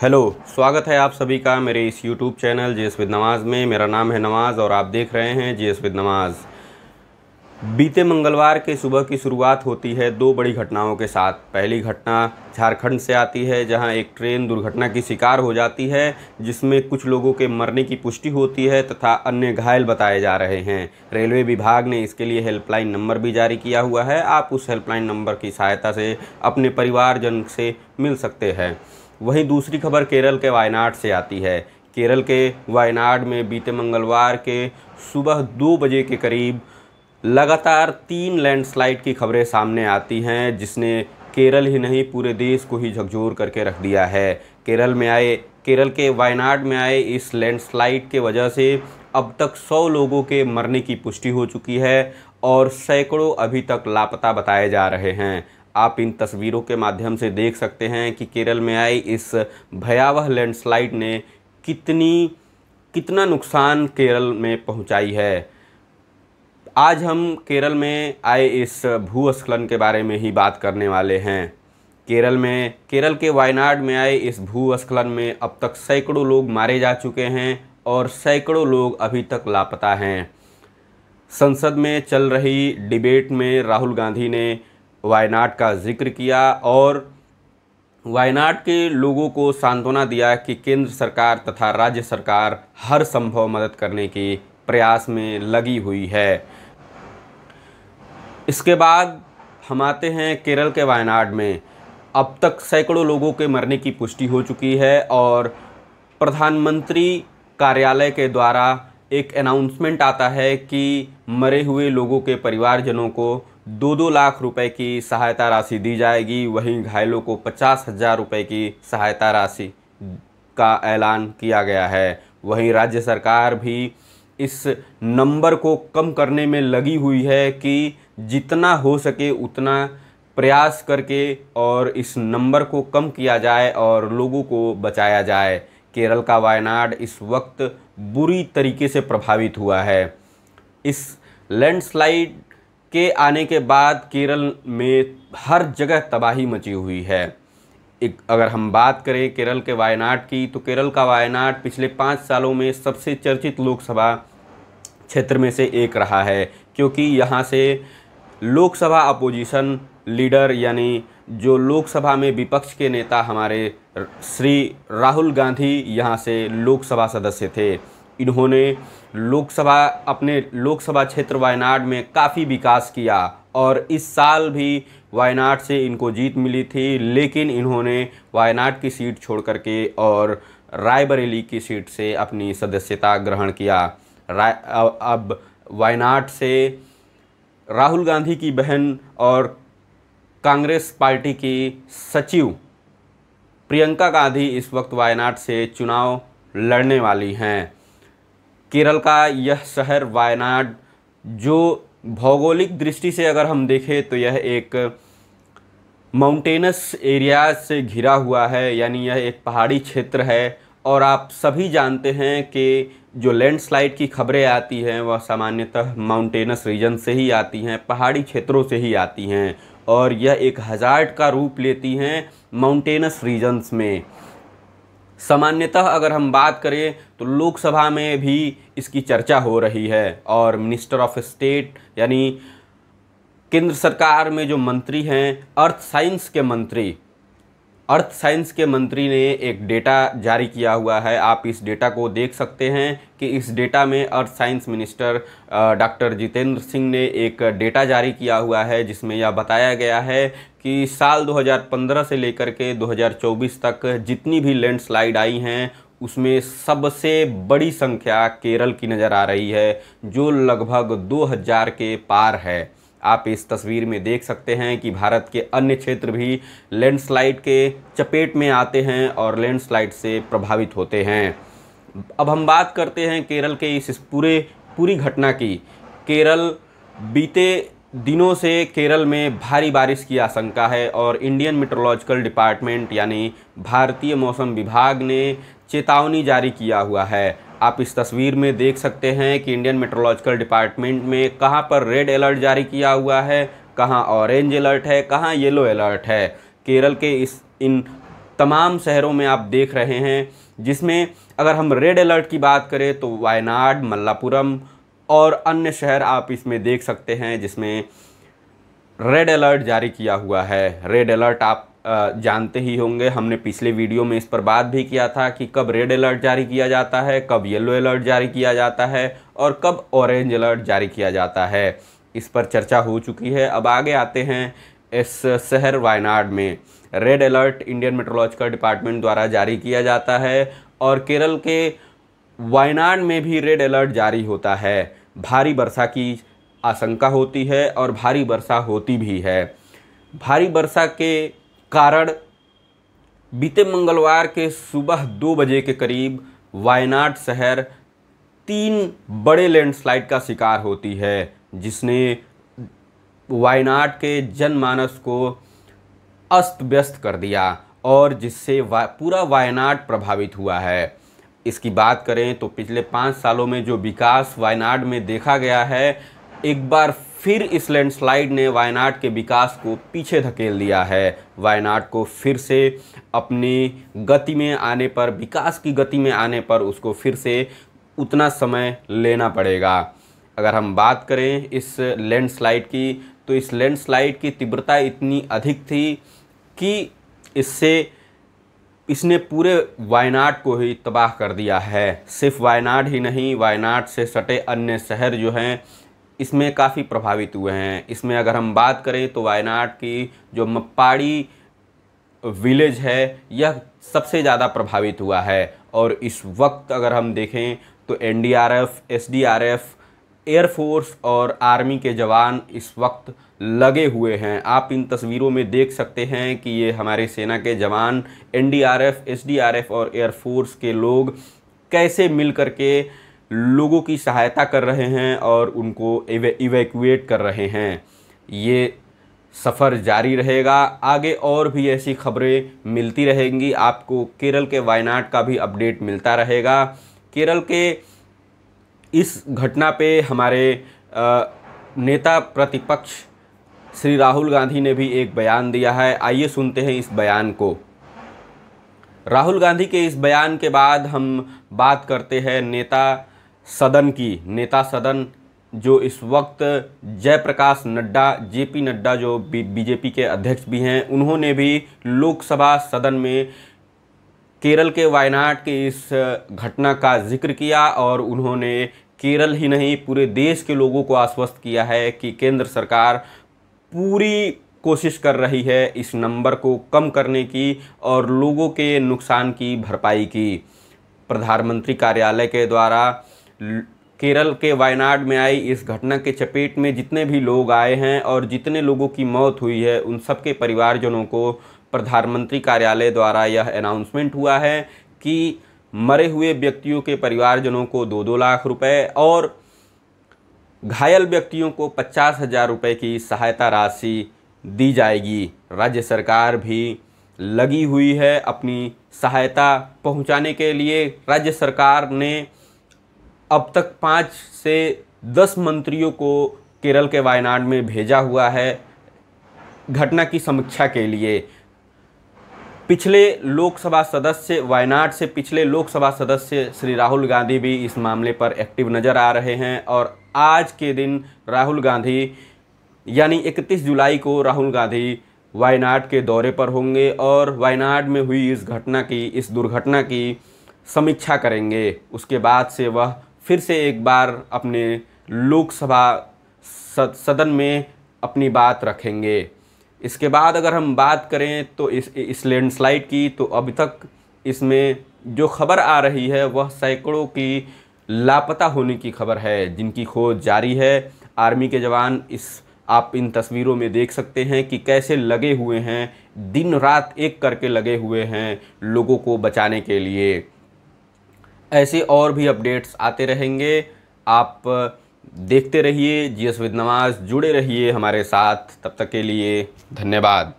Hello, स्वागत है आप सभी का मेरे इस YouTube चैनल जीएस विद नवाज़ में। मेरा नाम है नवाज़ और आप देख रहे हैं जीएस विद नवाज़। बीते मंगलवार के सुबह की शुरुआत होती है दो बड़ी घटनाओं के साथ। पहली घटना झारखंड से आती है, जहां एक ट्रेन दुर्घटना की शिकार हो जाती है, जिसमें कुछ लोगों के मरने की पुष्टि होती है तथा अन्य घायल बताए जा रहे हैं। रेलवे विभाग ने इसके लिए हेल्पलाइन नंबर भी जारी किया हुआ है। आप उस हेल्पलाइन नंबर की सहायता से अपने परिवारजन से मिल सकते हैं। वहीं दूसरी खबर केरल के वायनाड से आती है। केरल के वायनाड में बीते मंगलवार के सुबह 2 बजे के करीब लगातार 3 लैंडस्लाइड की खबरें सामने आती हैं, जिसने केरल ही नहीं पूरे देश को ही झकझोर करके रख दिया है। केरल के वायनाड में आए इस लैंडस्लाइड के वजह से अब तक 100 लोगों के मरने की पुष्टि हो चुकी है और सैकड़ों अभी तक लापता बताए जा रहे हैं। आप इन तस्वीरों के माध्यम से देख सकते हैं कि केरल में आई इस भयावह लैंडस्लाइड ने कितना नुकसान केरल में पहुंचाई है। आज हम केरल में आए इस भूस्खलन के बारे में ही बात करने वाले हैं। केरल के वायनाड में आए इस भूस्खलन में अब तक सैकड़ों लोग मारे जा चुके हैं और सैकड़ों लोग अभी तक लापता हैं। संसद में चल रही डिबेट में राहुल गांधी ने वायनाड का जिक्र किया और वायनाड के लोगों को सांत्वना दिया कि केंद्र सरकार तथा राज्य सरकार हर संभव मदद करने के प्रयास में लगी हुई है। इसके बाद हम आते हैं केरल के वायनाड में। अब तक सैकड़ों लोगों के मरने की पुष्टि हो चुकी है और प्रधानमंत्री कार्यालय के द्वारा एक अनाउंसमेंट आता है कि मरे हुए लोगों के परिवारजनों को 2-2 लाख रुपए की सहायता राशि दी जाएगी। वहीं घायलों को 50,000 रुपये की सहायता राशि का ऐलान किया गया है। वहीं राज्य सरकार भी इस नंबर को कम करने में लगी हुई है कि जितना हो सके उतना प्रयास करके और इस नंबर को कम किया जाए और लोगों को बचाया जाए। केरल का वायनाड इस वक्त बुरी तरीके से प्रभावित हुआ है। इस लैंडस्लाइड के आने के बाद केरल में हर जगह तबाही मची हुई है। अगर हम बात करें केरल के वायनाड की, तो केरल का वायनाड पिछले 5 सालों में सबसे चर्चित लोकसभा क्षेत्र में से एक रहा है, क्योंकि यहाँ से लोकसभा अपोजिशन लीडर यानी जो लोकसभा में विपक्ष के नेता हमारे श्री राहुल गांधी यहाँ से लोकसभा सदस्य थे। इन्होंने अपने लोकसभा क्षेत्र वायनाड में काफ़ी विकास किया और इस साल भी वायनाड से इनको जीत मिली थी, लेकिन इन्होंने वायनाड की सीट छोड़ करके और रायबरेली की सीट से अपनी सदस्यता ग्रहण किया। अब वायनाड से राहुल गांधी की बहन और कांग्रेस पार्टी की सचिव प्रियंका गांधी इस वक्त वायनाड से चुनाव लड़ने वाली हैं। केरल का यह शहर वायनाड, जो भौगोलिक दृष्टि से अगर हम देखें तो यह एक माउंटेनस एरिया से घिरा हुआ है, यानी यह एक पहाड़ी क्षेत्र है। और आप सभी जानते हैं कि जो लैंडस्लाइड की खबरें आती हैं वह सामान्यतः माउंटेनस रीजन से ही आती हैं, पहाड़ी क्षेत्रों से ही आती हैं और यह एक हज़ार्ड का रूप लेती हैं माउंटेनस रीजन्स में। सामान्यतः अगर हम बात करें तो लोकसभा में भी इसकी चर्चा हो रही है और मिनिस्टर ऑफ स्टेट यानी केंद्र सरकार में जो मंत्री हैं, अर्थ साइंस के मंत्री ने एक डेटा जारी किया हुआ है। आप इस डेटा को देख सकते हैं कि इस डेटा में earth science minister doctor Jitendra Singh ने एक डेटा जारी किया हुआ है, जिसमें यह बताया गया है कि साल 2015 से लेकर के 2024 तक जितनी भी लैंडस्लाइड आई हैं उसमें सबसे बड़ी संख्या केरल की नज़र आ रही है, जो लगभग 2000 के पार है। आप इस तस्वीर में देख सकते हैं कि भारत के अन्य क्षेत्र भी लैंडस्लाइड के चपेट में आते हैं और लैंडस्लाइड से प्रभावित होते हैं। अब हम बात करते हैं केरल के इस पूरी घटना की। बीते दिनों से केरल में भारी बारिश की आशंका है और इंडियन मेट्रोलॉजिकल डिपार्टमेंट यानी भारतीय मौसम विभाग ने चेतावनी जारी किया हुआ है। आप इस तस्वीर में देख सकते हैं कि इंडियन मेट्रोलॉजिकल डिपार्टमेंट में कहां पर रेड अलर्ट जारी किया हुआ है, कहां ऑरेंज अलर्ट है, कहां येलो अलर्ट है। केरल के इन तमाम शहरों में आप देख रहे हैं, जिसमें अगर हम रेड अलर्ट की बात करें तो वायनाड, मल्लापुरम और अन्य शहर आप इसमें देख सकते हैं जिसमें रेड अलर्ट जारी किया हुआ है। रेड अलर्ट आप जानते ही होंगे, हमने पिछले वीडियो में इस पर बात भी किया था कि कब रेड अलर्ट जारी किया जाता है, कब येलो अलर्ट जारी किया जाता है और कब ऑरेंज अलर्ट जारी किया जाता है। इस पर चर्चा हो चुकी है। अब आगे आते हैं इस शहर वायनाड में। Red alert Indian meteorological department द्वारा जारी किया जाता है और केरल के वायनाड में भी रेड अलर्ट जारी होता है। भारी वर्षा की आशंका होती है और भारी वर्षा होती भी है। भारी वर्षा के कारण बीते मंगलवार के सुबह 2 बजे के करीब वायनाड शहर 3 बड़े लैंडस्लाइड का शिकार होती है, जिसने वायनाड के जनमानस को अस्त व्यस्त कर दिया और जिससे पूरा वायनाड प्रभावित हुआ है। इसकी बात करें तो पिछले 5 सालों में जो विकास वायनाड में देखा गया है, एक बार फिर इस लैंडस्लाइड ने वायनाड के विकास को पीछे धकेल दिया है। वायनाड को फिर से अपनी गति में आने पर, विकास की गति में आने पर उसको फिर से उतना समय लेना पड़ेगा। अगर हम बात करें इस लैंडस्लाइड की, तो इस लैंडस्लाइड की तीव्रता इतनी अधिक थी कि इसने पूरे वायनाड को ही तबाह कर दिया है। सिर्फ वायनाड ही नहीं, वायनाड से सटे अन्य शहर जो हैं इसमें काफ़ी प्रभावित हुए हैं। इसमें अगर हम बात करें तो वायनाड की जो मप्पाड़ी विलेज है, यह सबसे ज़्यादा प्रभावित हुआ है। और इस वक्त अगर हम देखें तो एनडीआरएफ, एसडीआरएफ, एयरफोर्स और आर्मी के जवान इस वक्त लगे हुए हैं। आप इन तस्वीरों में देख सकते हैं कि ये हमारे सेना के जवान, एनडीआरएफ, एसडीआरएफ और एयरफोर्स के लोग कैसे मिल करके लोगों की सहायता कर रहे हैं और उनको इवैक्यूएट कर रहे हैं। ये सफ़र जारी रहेगा, आगे और भी ऐसी खबरें मिलती रहेंगी। आपको केरल के वायनाड का भी अपडेट मिलता रहेगा। केरल के इस घटना पे हमारे नेता प्रतिपक्ष श्री राहुल गांधी ने भी एक बयान दिया है। आइए सुनते हैं इस बयान को। राहुल गांधी के इस बयान के बाद हम बात करते हैं नेता सदन की। नेता सदन जो इस वक्त जयप्रकाश नड्डा, जेपी नड्डा जो बीजेपी के अध्यक्ष भी हैं, उन्होंने भी लोकसभा सदन में केरल के वायनाड के इस घटना का जिक्र किया और उन्होंने केरल ही नहीं पूरे देश के लोगों को आश्वस्त किया है कि केंद्र सरकार पूरी कोशिश कर रही है इस नंबर को कम करने की और लोगों के नुकसान की भरपाई की। प्रधानमंत्री कार्यालय के द्वारा केरल के वायनाड में आई इस घटना के चपेट में जितने भी लोग आए हैं और जितने लोगों की मौत हुई है, उन सबके परिवारजनों को प्रधानमंत्री कार्यालय द्वारा यह अनाउंसमेंट हुआ है कि मरे हुए व्यक्तियों के परिवारजनों को 2-2 लाख रुपए और घायल व्यक्तियों को 50,000 रुपये की सहायता राशि दी जाएगी। राज्य सरकार भी लगी हुई है अपनी सहायता पहुंचाने के लिए। राज्य सरकार ने अब तक 5 से 10 मंत्रियों को केरल के वायनाड में भेजा हुआ है घटना की समीक्षा के लिए। पिछले लोकसभा सदस्य, वायनाड से पिछले लोकसभा सदस्य श्री राहुल गांधी भी इस मामले पर एक्टिव नज़र आ रहे हैं और आज के दिन राहुल गांधी यानी 31 जुलाई को राहुल गांधी वायनाड के दौरे पर होंगे और वायनाड में हुई इस दुर्घटना की समीक्षा करेंगे। उसके बाद से वह फिर से एक बार अपने लोकसभा सदन में अपनी बात रखेंगे। इसके बाद अगर हम बात करें तो इस लैंडस्लाइड की, तो अभी तक इसमें जो खबर आ रही है वह सैकड़ों की लापता होने की खबर है, जिनकी खोज जारी है। आर्मी के जवान आप इन तस्वीरों में देख सकते हैं कि कैसे लगे हुए हैं, दिन रात एक करके लगे हुए हैं लोगों को बचाने के लिए। ऐसे और भी अपडेट्स आते रहेंगे। आप देखते रहिए GS विद नवाज, जुड़े रहिए हमारे साथ। तब तक के लिए धन्यवाद।